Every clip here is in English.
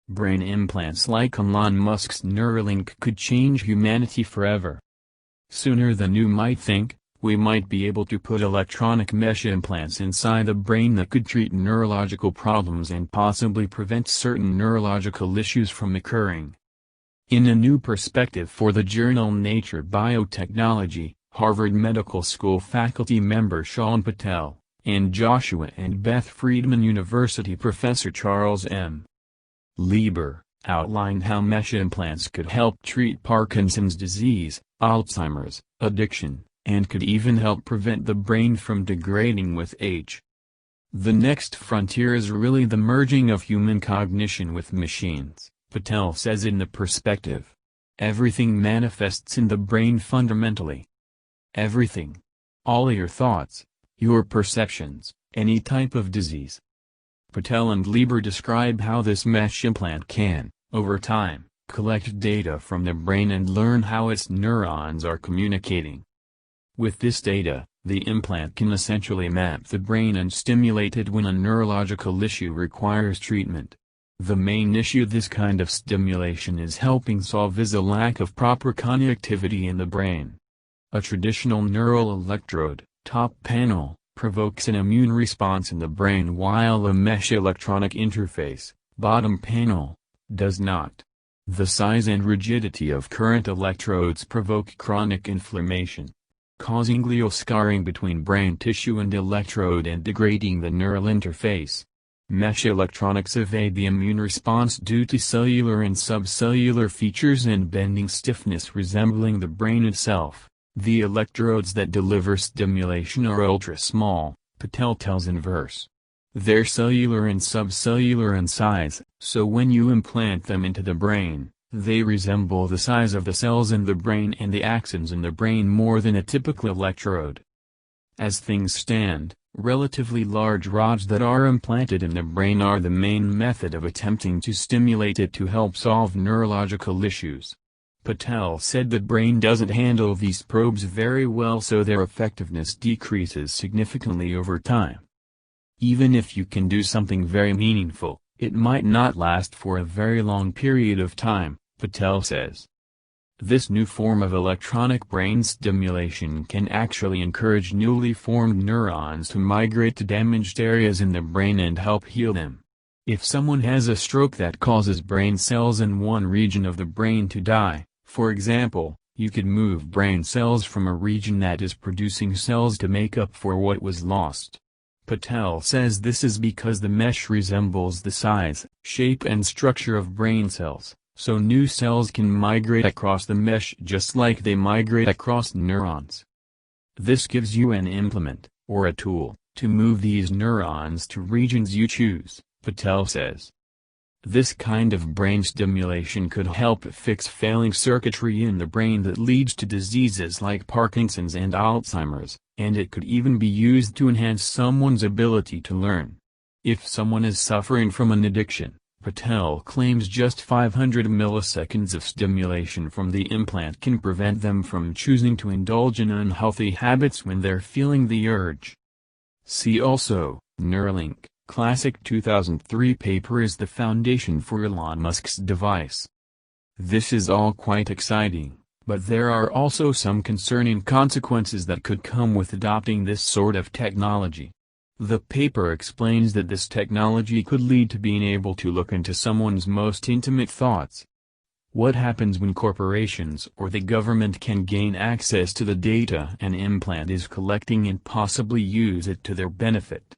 brain implants like Elon Musk's Neuralink could change humanity forever. Sooner than you might think, we might be able to put electronic mesh implants inside the brain that could treat neurological problems and possibly prevent certain neurological issues from occurring. In a new perspective for the journal Nature Biotechnology, Harvard Medical School faculty member Sean Patel, and Joshua and Beth Friedman University professor Charles M. Lieber, outlined how mesh implants could help treat Parkinson's disease, Alzheimer's, addiction, and could even help prevent the brain from degrading with age. The next frontier is really the merging of human cognition with machines, Patel says in the perspective. Everything manifests in the brain fundamentally. Everything. All your thoughts, your perceptions, any type of disease. Patel and Lieber describe how this mesh implant can, over time, collect data from the brain and learn how its neurons are communicating. With this data, the implant can essentially map the brain and stimulate it when a neurological issue requires treatment. The main issue this kind of stimulation is helping solve is a lack of proper connectivity in the brain. A traditional neural electrode, top panel, provokes an immune response in the brain while a mesh electronic interface, bottom panel, does not. The size and rigidity of current electrodes provoke chronic inflammation, causing glial scarring between brain tissue and electrode and degrading the neural interface. Mesh electronics evade the immune response due to cellular and subcellular features and bending stiffness resembling the brain itself. The electrodes that deliver stimulation are ultra-small, Patel tells in verse. They're cellular and subcellular in size, so when you implant them into the brain, they resemble the size of the cells in the brain and the axons in the brain more than a typical electrode. As things stand, relatively large rods that are implanted in the brain are the main method of attempting to stimulate it to help solve neurological issues. Patel said the brain doesn't handle these probes very well, so their effectiveness decreases significantly over time. Even if you can do something very meaningful, it might not last for a very long period of time, Patel says. This new form of electronic brain stimulation can actually encourage newly formed neurons to migrate to damaged areas in the brain and help heal them. If someone has a stroke that causes brain cells in one region of the brain to die, for example, you could move brain cells from a region that is producing cells to make up for what was lost. Patel says this is because the mesh resembles the size, shape and structure of brain cells, so new cells can migrate across the mesh just like they migrate across neurons. This gives you an implement, or a tool, to move these neurons to regions you choose, Patel says. This kind of brain stimulation could help fix failing circuitry in the brain that leads to diseases like Parkinson's and Alzheimer's, and it could even be used to enhance someone's ability to learn. If someone is suffering from an addiction, Patel claims just 500 milliseconds of stimulation from the implant can prevent them from choosing to indulge in unhealthy habits when they're feeling the urge. See also, Neuralink. Classic 2003 paper is the foundation for Elon Musk's device. This is all quite exciting, but there are also some concerning consequences that could come with adopting this sort of technology. The paper explains that this technology could lead to being able to look into someone's most intimate thoughts. What happens when corporations or the government can gain access to the data an implant is collecting and possibly use it to their benefit?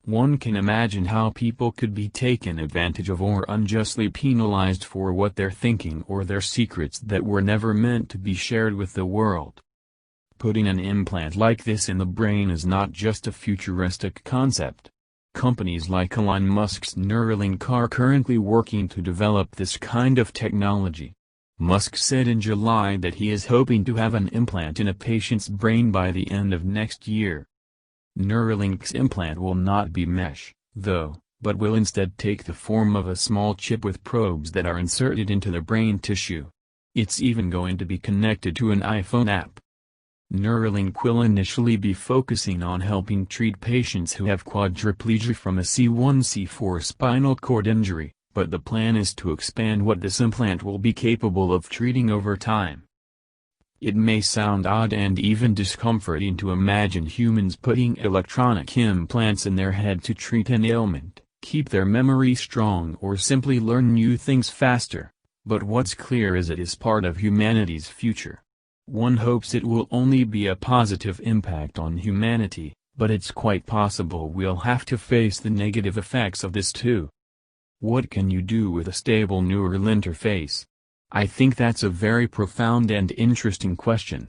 One can imagine how people could be taken advantage of or unjustly penalized for what they're thinking or their secrets that were never meant to be shared with the world. Putting an implant like this in the brain is not just a futuristic concept. Companies like Elon Musk's Neuralink are currently working to develop this kind of technology. Musk said in July that he is hoping to have an implant in a patient's brain by the end of next year. Neuralink's implant will not be mesh, though, but will instead take the form of a small chip with probes that are inserted into the brain tissue. It's even going to be connected to an iPhone app. Neuralink will initially be focusing on helping treat patients who have quadriplegia from a C1-C4 spinal cord injury, but the plan is to expand what this implant will be capable of treating over time. It may sound odd and even discomforting to imagine humans putting electronic implants in their head to treat an ailment, keep their memory strong, or simply learn new things faster, but what's clear is it is part of humanity's future. One hopes it will only be a positive impact on humanity, but it's quite possible we'll have to face the negative effects of this too. What can you do with a stable neural interface? I think that's a very profound and interesting question.